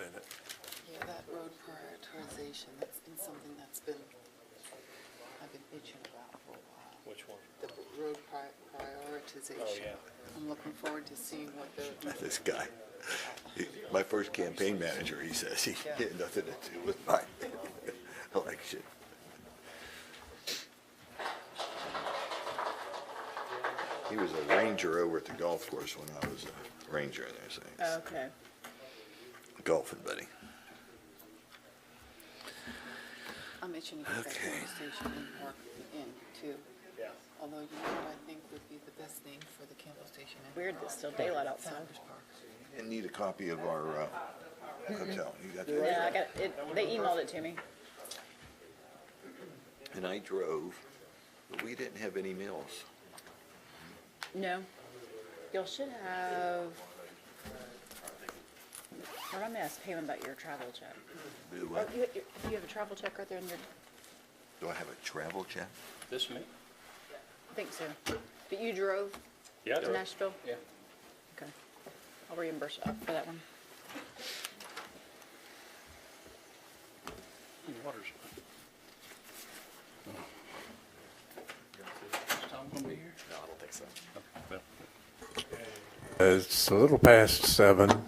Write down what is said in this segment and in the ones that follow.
in it. Yeah, that road prioritization, that's been something I've been itching about for a while. Which one? The road prioritization. Oh, yeah. I'm looking forward to seeing what they're. This guy, my first campaign manager, he says he had nothing to do with my election. He was a ranger over at the golf course when I was a ranger in there, so he's Okay. golfing buddy. I'm itching to get that Okay. police station in Park in too. Yeah. Although, you know what I think would be the best name for the Campbell Station? Weird, there's still daylight outside. Founders Park. And need a copy of our hotel. You got that? Yeah, I got it. They emailed it to me. And I drove, but we didn't have any meals. No. Y'all should have. Remind me to ask Pam about your travel check. Do Oh, what? you have a travel check right there in your. Do I have a travel check? This me? I think so. But you drove Yeah. to Nashville? Yeah. Okay. I'll reimburse you for that one. Water's. Is Tom gonna be here? No, I don't think so. Well, It's a little past 7,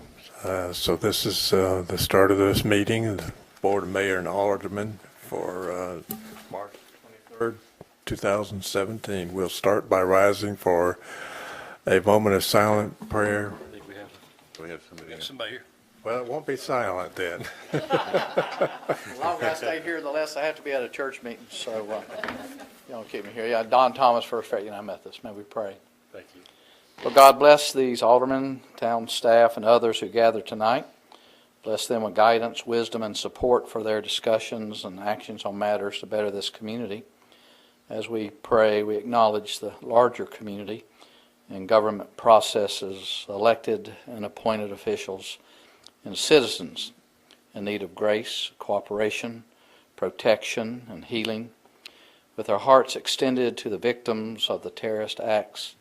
so this is the start of this meeting, the Board of Mayor and Aldermen for March 23rd, 2017. We'll start by rising for a moment of silent prayer. I think we have somebody here. somebody here. Well, it won't be silent then. The longer I stay here, the less I have to be at a church meeting, so, you don't keep me here. Yeah, Don Thomas, First Faith United Methodist. May we pray. Thank you. Lord God, bless these aldermen, town staff, and others who gather tonight. Bless them with guidance, wisdom, and support for their discussions and actions on matters to better this community. As we pray, we acknowledge the larger community and government processes, elected and appointed officials, and citizens in need of grace, cooperation, protection, and healing. With our hearts extended to the victims of the terrorist acts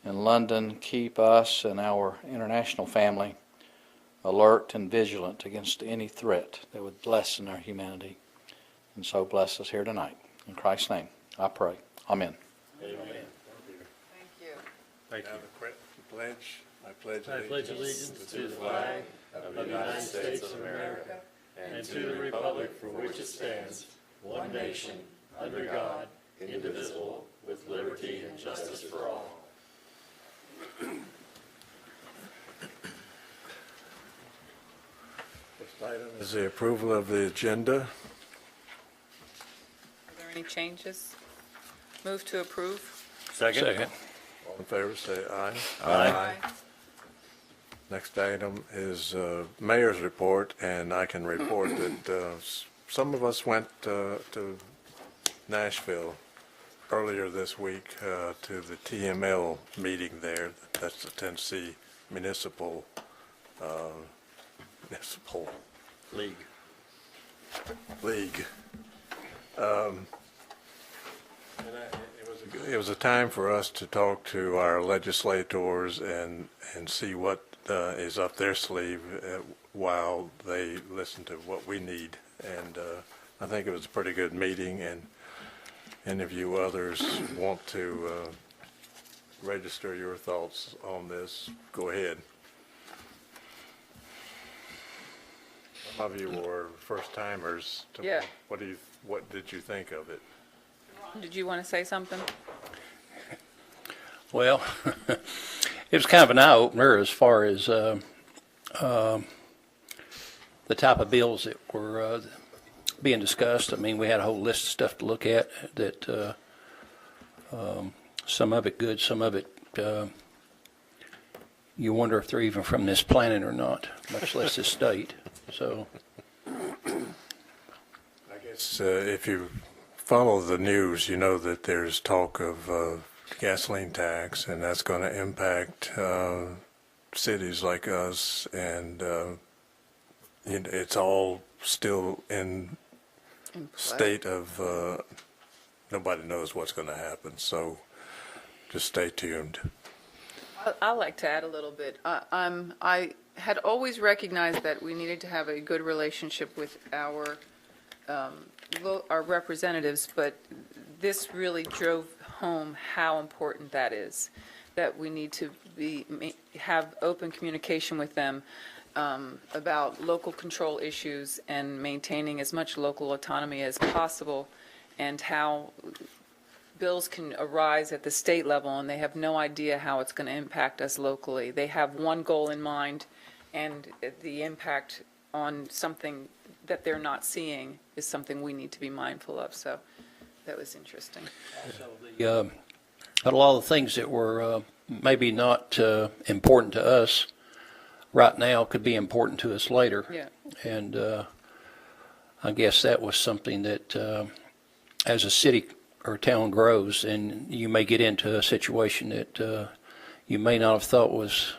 in London, keep us and our international family alert and vigilant against any threat that would lessen our humanity. And so bless us here tonight. In Christ's name, I pray. Amen. Amen. Thank you. Thank you. Now the pledge. I pledge I pledge allegiance to the flag of the United States of America and to the republic for which it stands, one nation, under God, indivisible, with liberty and justice for all. First item is the approval of the agenda. Are there any changes? Move to approve. Second. All in favor, say aye. Aye. Next item is mayor's report, and I can report that some of us went to Nashville earlier this week to the TML meeting there. That's the Tennessee Municipal League. League. It was a time for us to talk to our legislators and see what is up their sleeve while they listen to what we need. And I think it was a pretty good meeting, and any of you others want to register your thoughts on this, go ahead. Some of you were first-timers. Yeah. What did you think of it? Did you want to say something? Well, it was kind of an eye-opener as far as the type of bills that were being discussed. I mean, we had a whole list of stuff to look at that some of it good, some of it you wonder if they're even from this planet or not, much less this state. So I guess if you follow the news, you know that there's talk of gasoline tax, and that's going to impact cities like us, and it's all still in state of nobody knows what's going to happen, so just stay tuned. I'd like to add a little bit. I had always recognized that we needed to have a good relationship with our representatives, but this really drove home how important that is, that we need to have open communication with them about local control issues and maintaining as much local autonomy as possible, and how bills can arise at the state level and they have no idea how it's going to impact us locally. They have one goal in mind, and the impact on something that they're not seeing is something we need to be mindful of. So that was interesting. A lot of the things that were maybe not important to us right now could be important to us later. Yeah. And I guess that was something that as a city or town grows, and you may get into a situation that you may not have thought was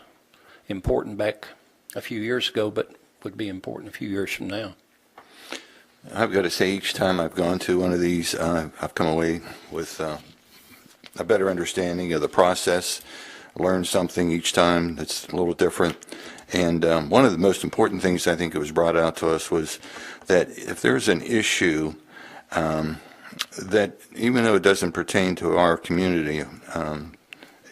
important back a few years ago, but would be important a few years from now. I've got to say, each time I've gone to one of these, I've come away with a better understanding of the process, learned something each time that's a little different. And one of the most important things I think that was brought out to us was that if there's an issue that, even though it doesn't pertain to our community,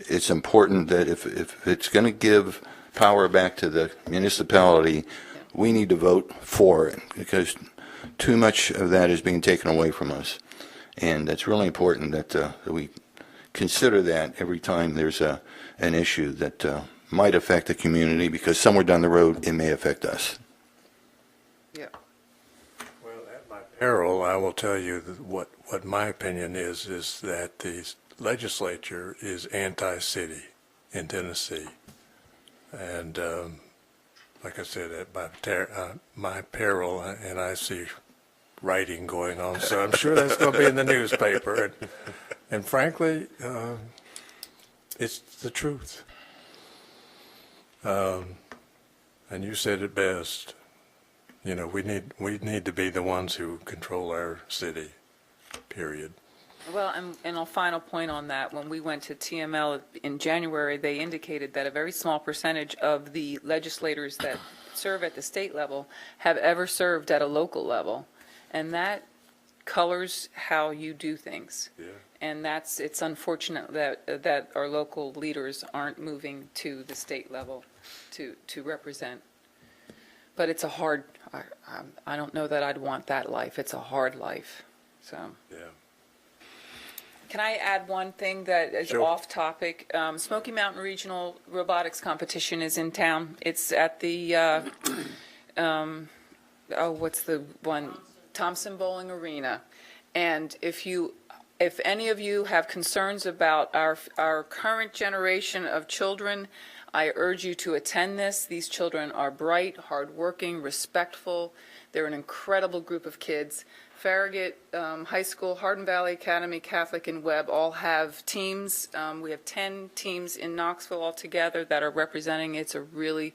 it's important that if it's going to give power back to the municipality, we need to vote for it, because too much of that is being taken away from us. And it's really important that we consider that every time there's an issue that might affect the community, because somewhere down the road it may affect us. Yeah. Well, at my peril, I will tell you that what my opinion is that the legislature is anti-city in Tennessee. And like I said, at my peril, and I see writing going on, so I'm sure that's going to be in the newspaper. And frankly, it's the truth. And you said it best. You know, we need to be the ones who control our city, period. Well, and a final point on that, when we went to TML in January, they indicated that a very small percentage of the legislators that serve at the state level have ever served at a local level. And that colors how you do things. Yeah. And it's unfortunate that our local leaders aren't moving to the state level to represent. But it's a hard, I don't know that I'd want that life. It's a hard life, so. Yeah. Can I add one thing that is Sure. off topic? Smoky Mountain Regional Robotics Competition is in town. It's at the, what's the one? Thompson Bowling Arena. And if any of you have concerns about our current generation of children, I urge you to attend this. These children are bright, hardworking, respectful. They're an incredible group of kids. Farragut High School, Hardin Valley Academy, Catholic, and Webb all have teams. We have 10 teams in Knoxville altogether that are representing. It's a really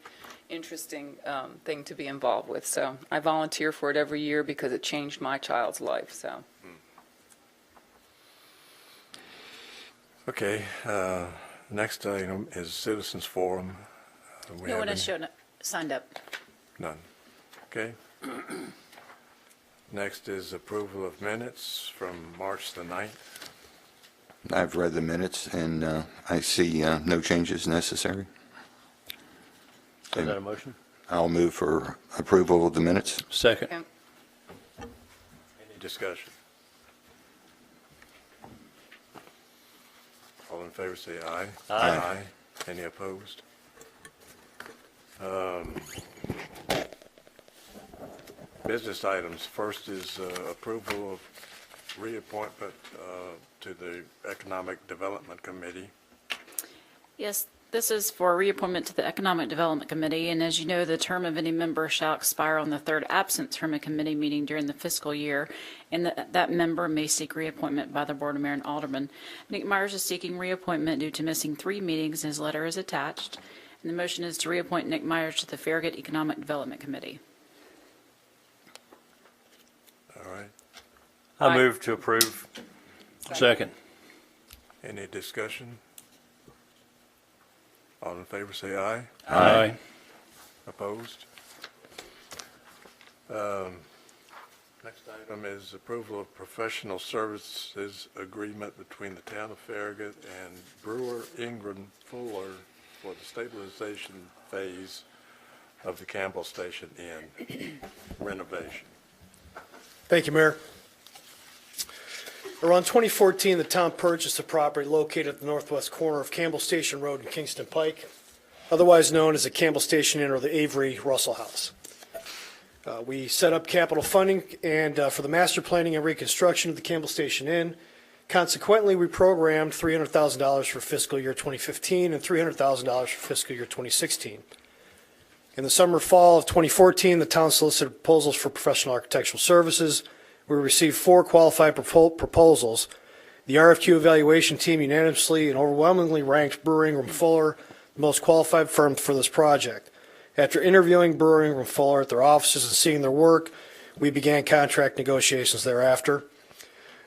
interesting thing to be involved with. So I volunteer for it every year because it changed my child's life. So. Okay. Next item is Citizens Forum. No one has signed up. None. Okay. Next is approval of minutes from March the 9th. I've read the minutes, and I see no changes necessary. Is that a motion? I'll move for approval of the minutes. Second. Any discussion? All in favor say aye. Aye. Any opposed? Business items. First is approval of reappointment to the Economic Development Committee. Yes, this is for reappointment to the Economic Development Committee, and as you know, the term of any member shall expire on the third absence from a committee meeting during the fiscal year, and that member may seek reappointment by the Board of Mayor and Aldermen. Nick Myers is seeking reappointment due to missing 3 meetings, and his letter is attached. And the motion is to reappoint Nick Myers to the Farragut Economic Development Committee. All right. I move to approve. Second. Any discussion? All in favor, say aye. Aye. Opposed? Next item is approval of professional services agreement between the town of Farragut and Brewer Ingram Fuller for the stabilization phase of the Campbell Station Inn renovation. Thank you, Mayor. Around 2014, the town purchased a property located at the northwest corner of Campbell Station Road and Kingston Pike, otherwise known as the Campbell Station Inn or the Avery Russell House. We set up capital funding and for the master planning and reconstruction of the Campbell Station Inn. Consequently, we programmed $300,000 for fiscal year 2015 and $300,000 for fiscal year 2016. In the summer, fall of 2014, the town solicited proposals for professional architectural services. We received 4 qualified proposals. The RFQ evaluation team unanimously and overwhelmingly ranked Brewer Ingram Fuller the most qualified firm for this project. After interviewing Brewer Ingram Fuller at their offices and seeing their work, we began contract negotiations thereafter.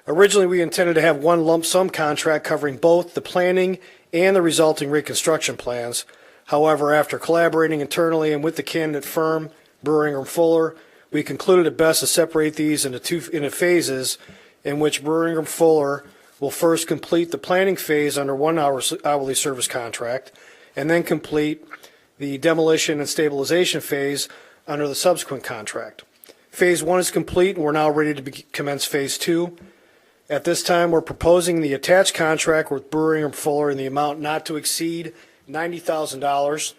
Originally, we intended to have one lump sum contract covering both the planning and the resulting reconstruction plans. However, after collaborating internally and with the candidate firm, Brewer Ingram Fuller, we concluded it best to separate these into phases in which Brewer Ingram Fuller will first complete the planning phase under 1 hourly service contract and then complete the demolition and stabilization phase under the subsequent contract. Phase 1 is complete, and we're now ready to commence Phase 2. At this time, we're proposing the attached contract with Brewer Ingram Fuller in the amount not to exceed $90,000.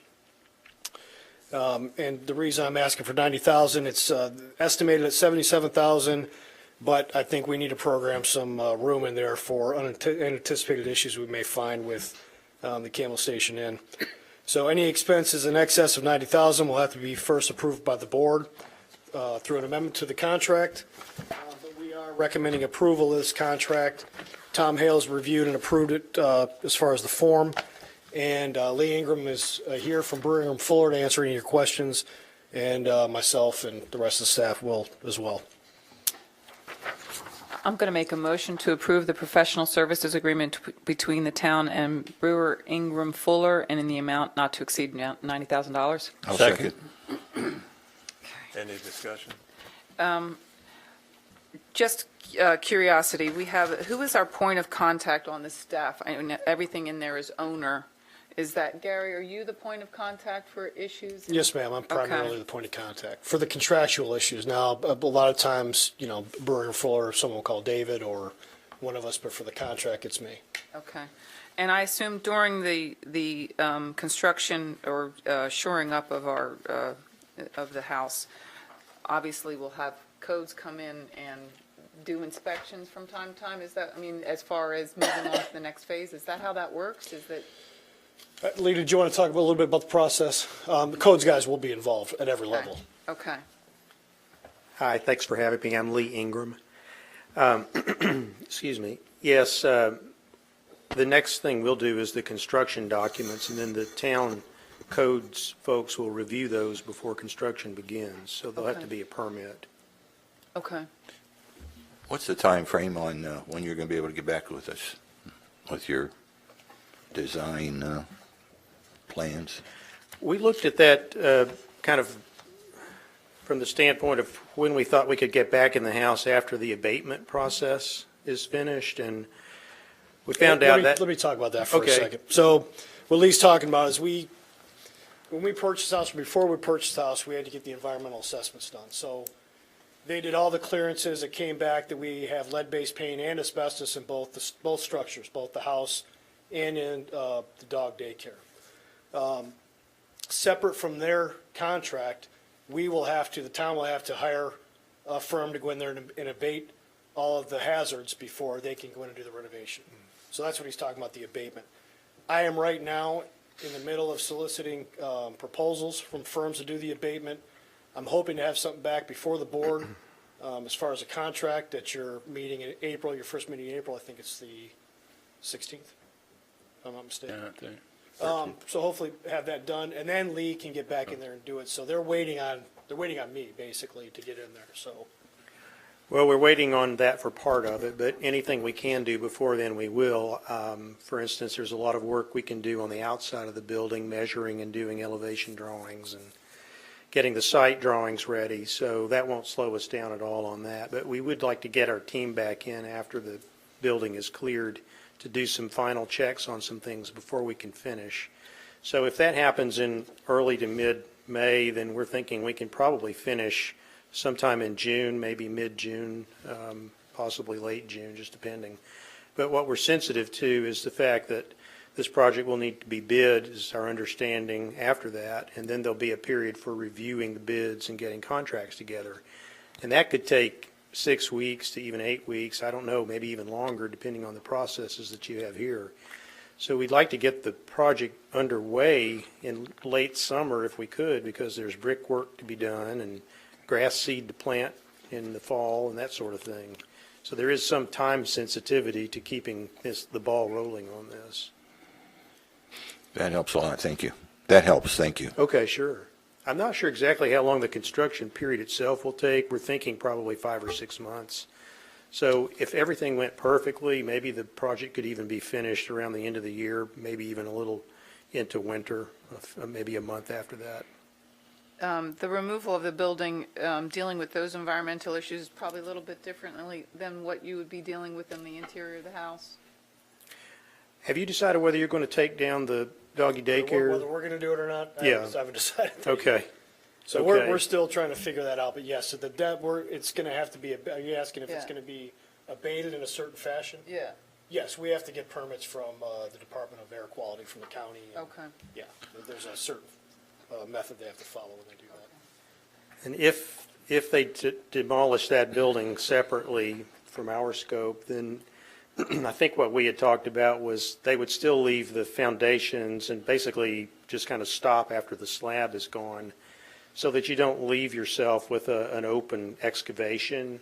And the reason I'm asking for $90,000, it's estimated at $77,000, but I think we need to program some room in there for unanticipated issues we may find with the Campbell Station Inn. So any expenses in excess of $90,000 will have to be first approved by the board through an amendment to the contract. But we are recommending approval of this contract. Tom Hales reviewed and approved it as far as the form. And Lee Ingram is here from Brewer Ingram Fuller to answer any of your questions. And myself and the rest of the staff will as well. I'm going to make a motion to approve the professional services agreement between the town and Brewer Ingram Fuller and in the amount not to exceed $90,000. I'll second. Any discussion? Just curiosity, who is our point of contact on the staff? I mean, everything in there is owner. Is that, Gary, are you the point of contact for issues? Yes, ma'am. I'm primarily Okay. the point of contact for the contractual issues. Now, a lot of times, Brewer Ingram Fuller, someone will call David or one of us, but for the contract, it's me. Okay. And I assume during the construction or shoring up of of the house, obviously we'll have codes come in and do inspections from time to time? Is that, I mean, as far as moving on to the next phase, is that how that works? Is that? Lee, did you want to talk a little bit about the process? The codes guys will be involved at every Okay. level. Okay. Hi, thanks for having me. I'm Lee Ingram. Excuse me. Yes, the next thing we'll do is the construction documents, and then the town codes folks will review those before construction begins, so there'll have Okay. to be a permit. Okay. What's the time frame on when you're going to be able to get back with us with your design plans? We looked at that kind of from the standpoint of when we thought we could get back in the house after the abatement process is finished, and we found out that... Let me talk about that for Okay. a second. So what Lee's talking about is when we purchased the house, before we purchased the house, we had to get the environmental assessments done. So they did all the clearances. It came back that we have lead-based paint and asbestos in both structures, both the house and in the dog daycare. Separate from their contract, the town will have to hire a firm to go in there and abate all of the hazards before they can go in and do the renovation. So that's what he's talking about, the abatement. I am right now in the middle of soliciting proposals from firms to do the abatement. I'm hoping to have something back before the board as far as a contract at your meeting in April, your first meeting in April. I think it's the 16th, if I'm not mistaken. So hopefully have that done, and then Lee can get back in there and do it. So they're waiting on me basically to get in there. So Well, we're waiting on that for part of it, but anything we can do before then, we will. For instance, there's a lot of work we can do on the outside of the building, measuring and doing elevation drawings and getting the site drawings ready, so that won't slow us down at all on that. But we would like to get our team back in after the building is cleared to do some final checks on some things before we can finish. So if that happens in early to mid-May, then we're thinking we can probably finish sometime in June, maybe mid-June, possibly late June, just depending. But what we're sensitive to is the fact that this project will need to be bid, is our understanding after that, and then there'll be a period for reviewing the bids and getting contracts together. And that could take 6 weeks to even 8 weeks, I don't know, maybe even longer, depending on the processes that you have here. So we'd like to get the project underway in late summer if we could, because there's brickwork to be done and grass seed to plant in the fall and that sort of thing. So there is some time sensitivity to keeping the ball rolling on this. That helps a lot, thank you. That helps, thank you. Okay, sure. I'm not sure exactly how long the construction period itself will take. We're thinking probably 5 or 6 months. So if everything went perfectly, maybe the project could even be finished around the end of the year, maybe even a little into winter, maybe a month after that. The removal of the building, dealing with those environmental issues is probably a little bit differently than what you would be dealing with in the interior of the house. Have you decided whether you're going to take down the doggy daycare? Whether we're going to do it or not, Yeah. I haven't decided. Okay. So Okay. we're still trying to figure that out, but yes, so it's going to have to be, are you asking if it's Yeah. going to be abated in a certain fashion? Yeah. Yes, we have to get permits from the Department of Air Quality from the county. and- Okay. Yeah, there's a certain method they have to follow when they do that. And if they demolish that building separately from our scope, then I think what we had talked about was they would still leave the foundations and basically just kind of stop after the slab is gone, so that you don't leave yourself with an open excavation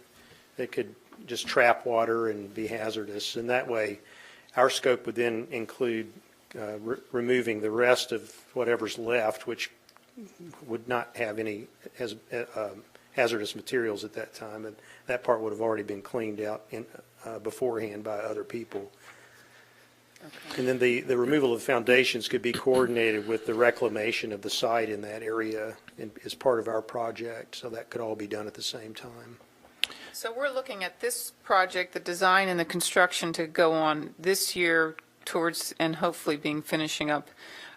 that could just trap water and be hazardous. And that way, our scope would then include removing the rest of whatever's left, which would not have any hazardous materials at that time, and that part would have already been cleaned out beforehand by other people. Okay. And then the removal of foundations could be coordinated with the reclamation of the site in that area as part of our project, so that could all be done at the same time. So we're looking at this project, the design and the construction to go on this year towards, and hopefully being finishing up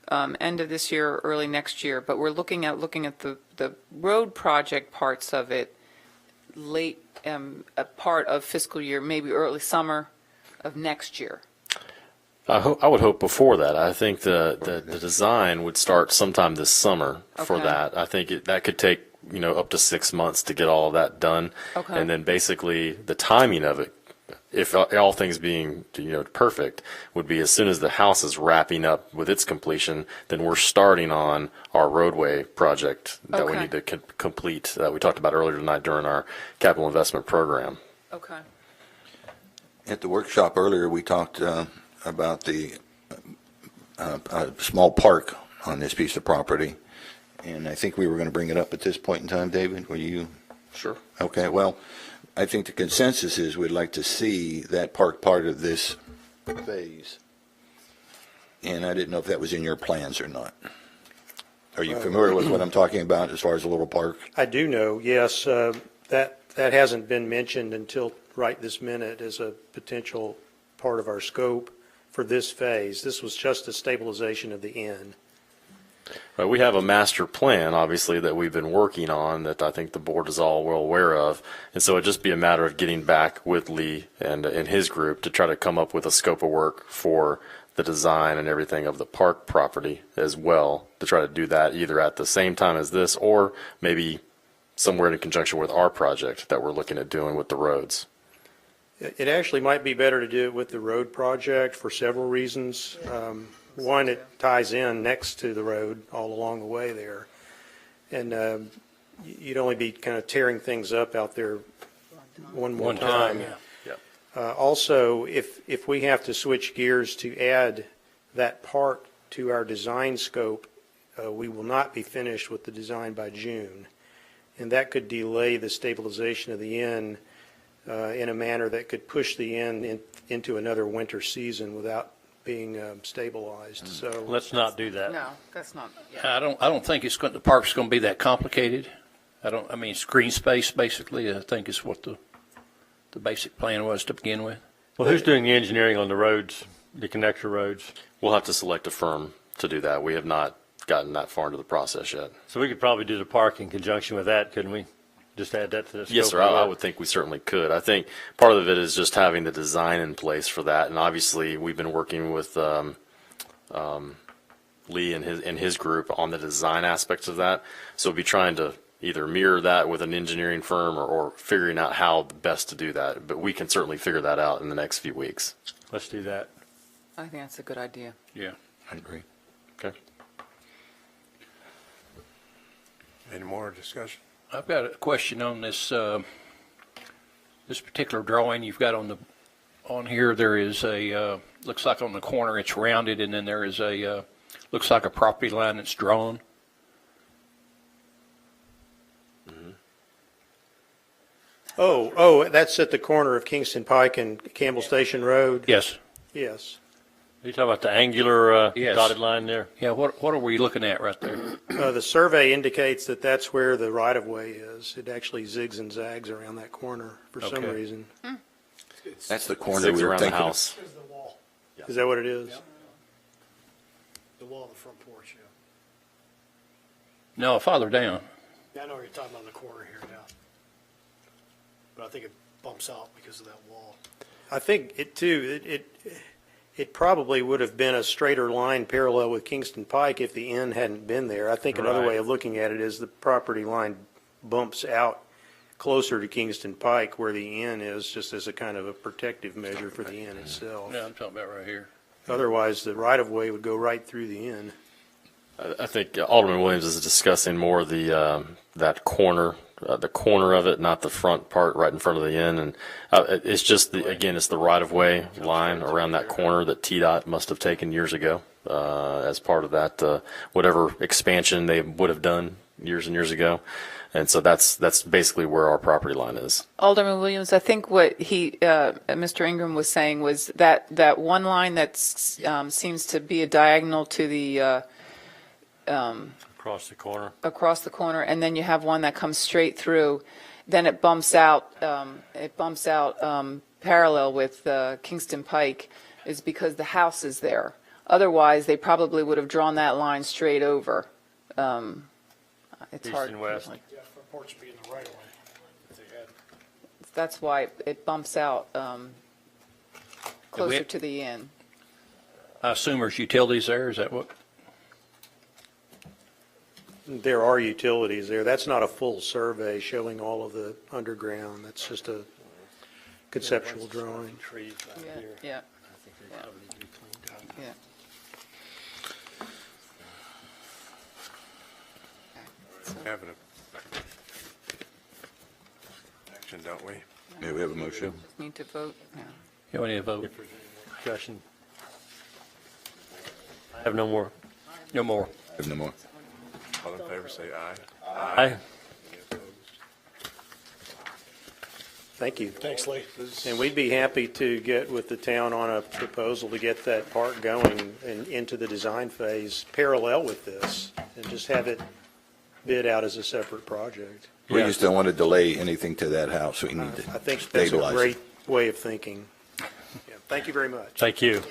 end of this year or early next year. But we're looking at the road project parts of it late, a part of fiscal year, maybe early summer of next year. I would hope before that. I think the design would start sometime this summer for Okay. that. I think that could take, up to 6 months to get all of that done. Okay. And then basically the timing of it, if all things being, perfect, would be as soon as the house is wrapping up with its completion, then we're starting on our roadway project that we Okay. need to complete, that we talked about earlier tonight during our capital investment program. Okay. At the workshop earlier, we talked about the small park on this piece of property, and I think we were going to bring it up at this point in time. David, were you? Sure. Okay, well, I think the consensus is we'd like to see that park part of this phase, and I didn't know if that was in your plans or not. Are you familiar with what I'm talking about as far as a little park? I do know, yes, that hasn't been mentioned until right this minute as a potential part of our scope for this phase. This was just a stabilization of the inn. Right, we have a master plan, obviously, that we've been working on that I think the board is all well aware of. And so it'd just be a matter of getting back with Lee and his group to try to come up with a scope of work for the design and everything of the park property as well, to try to do that either at the same time as this or maybe somewhere in conjunction with our project that we're looking at doing with the roads. It actually might be better to do it with the road project for several reasons. One, it ties in next to the road all along the way there. And you'd only be kind of tearing things up out there one more time. Also, if we have to switch gears to add that part to our design scope, we will not be finished with the design by June. And that could delay the stabilization of the inn in a manner that could push the inn into another winter season without being stabilized. So Let's not do that. No, that's not, I don't think the park's going to be that complicated. I mean, it's green space, basically, I think is what the basic plan was to begin with. Well, who's doing the engineering on the roads, the connector roads? We'll have to select a firm to do that. We have not gotten that far into the process yet. So we could probably do the park in conjunction with that, couldn't we? Just add that to the scope. Yes, sir. of I work? would think we certainly could. I think part of it is just having the design in place for that. And obviously, we've been working with Lee and his group on the design aspects of that. So we'll be trying to either mirror that with an engineering firm or figuring out how best to do that. But we can certainly figure that out in the next few weeks. Let's do that. I think that's a good idea. Yeah. I agree. Okay. Any more discussion? I've got a question on this, this particular drawing you've got on here. There is a, looks like on the corner it's rounded, and then there is a, looks like a property line that's drawn. Oh, that's at the corner of Kingston Pike and Campbell Station Road? Yes. Yes. Are you talking about the angular Yes. dotted line there? Yeah, what are we looking at right there? The survey indicates that that's where the right-of-way is. It actually zigs and zags around that corner for some Okay. reason. That's the corner Zigs we were around the thinking of. house. There's the wall, Is that what it is? the wall of the front porch, yeah. No, farther down. Yeah, I know what you're talking about in the corner here now. But I think it bumps out because of that wall. I think it too, it probably would have been a straighter line parallel with Kingston Pike if the inn hadn't been there. I think another way Right. of looking at it is the property line bumps out closer to Kingston Pike where the inn is, just as a kind of a protective measure for the inn itself. Yeah, I'm talking about right here. Otherwise, the right-of-way would go right through the inn. I think Alderman Williams is discussing more that corner, the corner of it, not the front part right in front of the inn. And it's just, again, it's the right-of-way line around that corner that TDOT must have taken years ago as part of that, whatever expansion they would have done years and years ago. And so that's basically where our property line is. Alderman Williams, I think what Mr. Ingram was saying was that one line that seems to be a diagonal to the, Across the corner. across the corner, and then you have one that comes straight through, then it bumps out parallel with Kingston Pike, is because the house is there. Otherwise, they probably would have drawn that line straight over. It's East hard. and west. Yeah, front porch would be in the right of way if they had. That's why it bumps out closer to the inn. I assume there's utilities there, is that what? There are utilities there. That's not a full survey showing all of the underground. That's just a conceptual drawing. Trees back Yeah, here. yeah, I think they probably need to be cleaned up. yeah. Having a action, don't we? Yeah, we have a motion. Need to vote, yeah. You want to vote? If there's any more discussion. I have no more. No more. Have no more. All in favor, say aye. Aye. Any opposed? Thank you. Thanks, Lee. And we'd be happy to get with the town on a proposal to get that park going and into the design phase parallel with this and just have it bid out as a separate project. We just don't want to delay anything to that house. We need to I think that's a stabilize it. great way of thinking. Yeah, thank you very much. Thank you.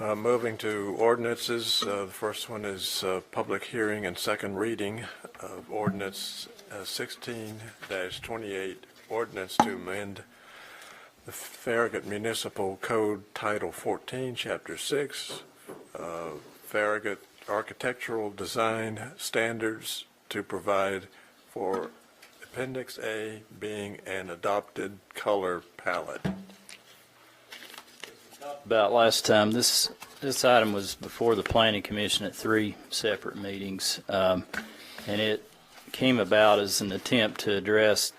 Moving to ordinances, the first one is public hearing and second reading of ordinance 16-28, ordinance to amend the Farragut Municipal Code Title 14, Chapter 6, Farragut Architectural Design Standards to provide for Appendix A being an adopted color palette. About last time, this item was before the Planning Commission at 3 separate meetings, and it came about as an attempt to address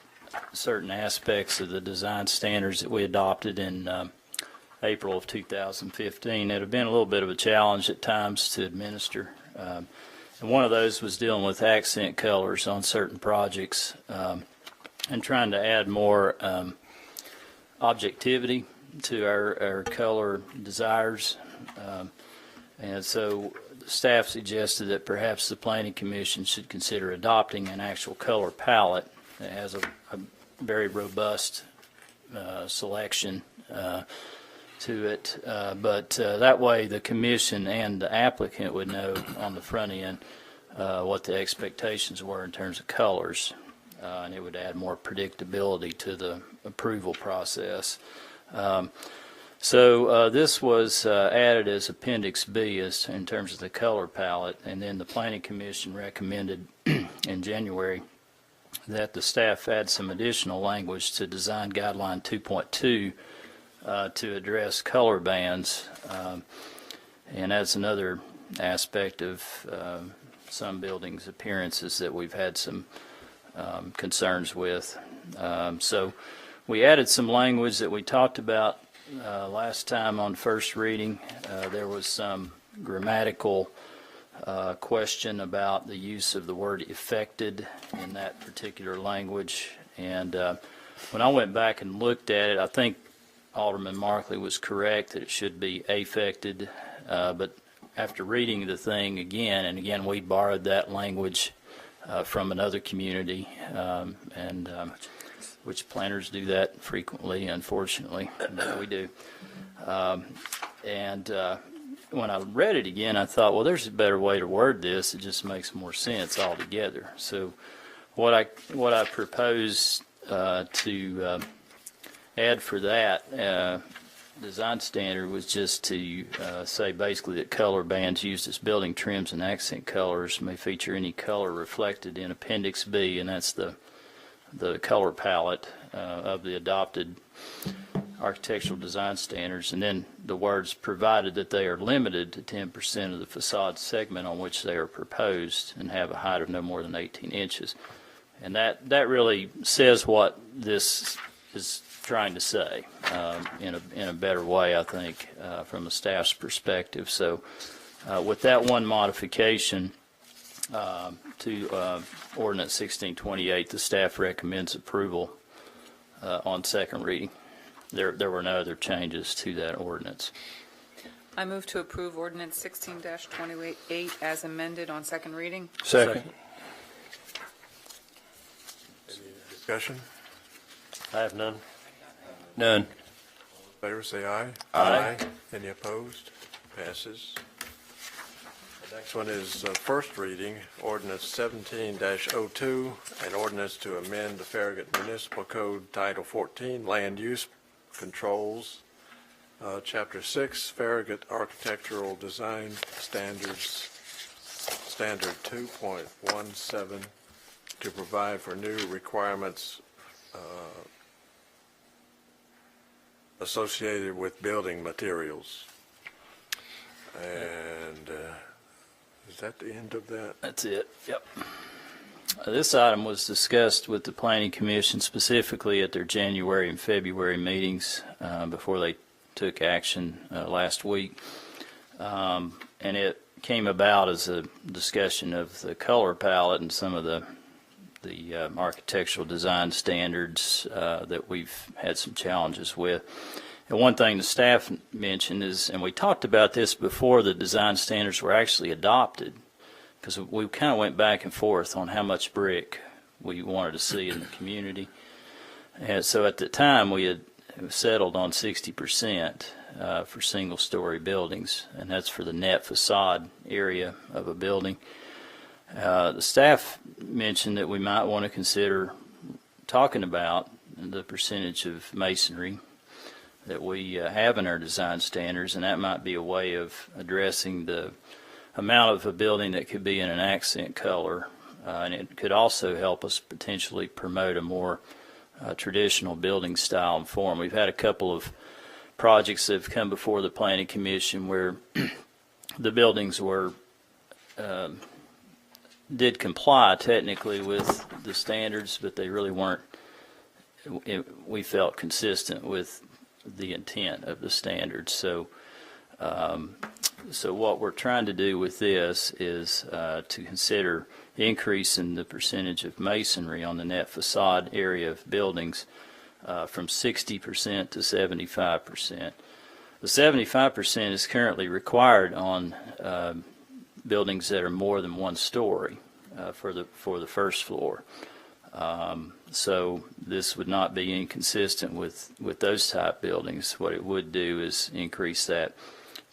certain aspects of the design standards that we adopted in April of 2015 that have been a little bit of a challenge at times to administer. And one of those was dealing with accent colors on certain projects. and trying to add more objectivity to our color desires. And so staff suggested that perhaps the Planning Commission should consider adopting an actual color palette that has a very robust selection to it. But that way the commission and the applicant would know on the front end what the expectations were in terms of colors. And it would add more predictability to the approval process. So this was added as Appendix B as in terms of the color palette, and then the Planning Commission recommended in January that the staff add some additional language to Design Guideline 2.2 to address color bands, and that's another aspect of some buildings' appearances that we've had some concerns with. So we added some language that we talked about last time on first reading. There was some grammatical question about the use of the word affected in that particular language. And when I went back and looked at it, I think Alderman Markley was correct that it should be affected. But after reading the thing again, and again, we borrowed that language from another community, which planners do that frequently, unfortunately, but we do. When I read it again, I thought, well, there's a better way to word this. It just makes more sense altogether. So what I propose to add for that design standard was just to say basically that color bands used as building trims and accent colors may feature any color reflected in Appendix B, and that's the color palette of the adopted architectural design standards, and then the words provided that they are limited to 10% of the facade segment on which they are proposed and have a height of no more than 18 inches. And that really says what this is trying to say in a better way, I think, from the staff's perspective. So with that one modification to Ordinance 1628, the staff recommends approval on second reading. There were no other changes to that ordinance. I move to approve Ordinance 16-28 as amended on second reading. Second. Discussion? I have none. None. In favor, say aye. Aye. Any opposed? Passes. The next one is first reading, Ordinance 17-02, an ordinance to amend the Farragut Municipal Code Title 14, Land Use Controls, Chapter 6, Farragut Architectural Design Standards, Standard 2.17, to provide for new requirements associated with building materials. And is that the end of that? That's it. Yep. This item was discussed with the Planning Commission specifically at their January and February meetings before they took action last week. And it came about as a discussion of the color palette and some of the architectural design standards that we've had some challenges with. And one thing the staff mentioned is, and we talked about this before the design standards were actually adopted, because we kind of went back and forth on how much brick we wanted to see in the community. And so at the time we had settled on 60% for single-story buildings, and that's for the net facade area of a building. The staff mentioned that we might want to consider talking about the percentage of masonry that we have in our design standards, and that might be a way of addressing the amount of a building that could be in an accent color, and it could also help us potentially promote a more traditional building style and form. We've had a couple of projects that have come before the Planning Commission where the buildings were did comply technically with the standards, but they really weren't, we felt, consistent with the intent of the standards. So So what we're trying to do with this is to consider increasing the percentage of masonry on the net facade area of buildings from 60% to 75%. The 75% is currently required on buildings that are more than one story for the first floor. So this would not be inconsistent with those type buildings. What it would do is increase that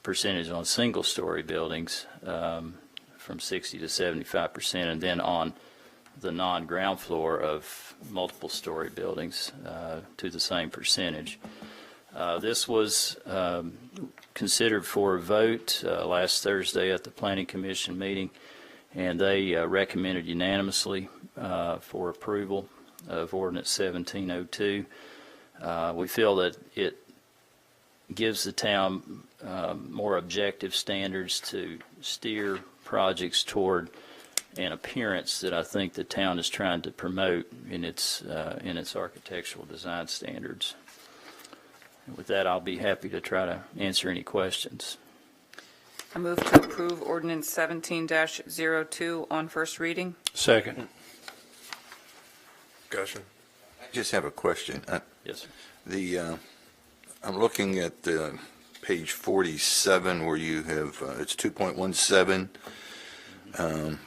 percentage on single-story buildings from 60 to 75%, and then on the non-ground floor of multiple-story buildings to the same percentage. This was considered for a vote last Thursday at the Planning Commission meeting, and they recommended unanimously for approval of Ordinance 1702. We feel that it gives the town more objective standards to steer projects toward an appearance that I think the town is trying to promote in its architectural design standards. And with that, I'll be happy to try to answer any questions. I move to approve Ordinance 17-02 on first reading. Second. Discussion? I just have a question. Yes, sir. I'm looking at page 47 where you have, it's 2.17,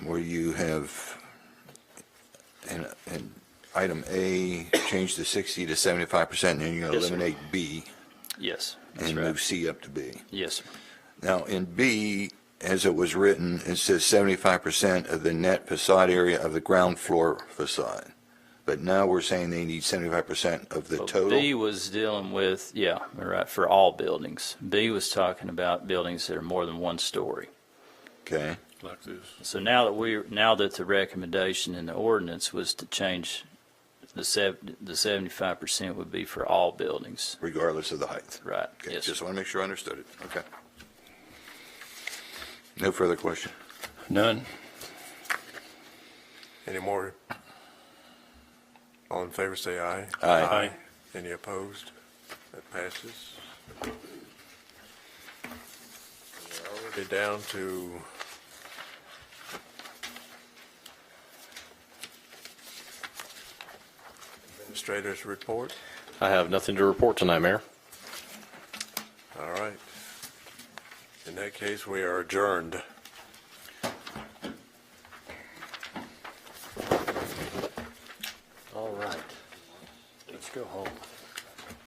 where you have, in item A, change the 60 to 75%, and then you're going Yes, to sir. eliminate B Yes, that's and right. move C up to B. Yes, sir. Now, in B, as it was written, it says 75% of the net facade area of the ground floor facade. But now we're saying they need 75% of the Well, total? B was dealing with, yeah, right, for all buildings. B was talking about buildings that are more than one story. Okay. Like this. So now that the recommendation in the ordinance was to change the 75% would be for all buildings. Regardless of the height? Right, Okay, yes. just want to make sure I understood it. Okay. No further question? None. Any more? All in favor, say aye. Aye. Any opposed? That passes. We're already down to administrator's report. I have nothing to report tonight, Mayor. All right. In that case, we are adjourned. All right. Let's go home.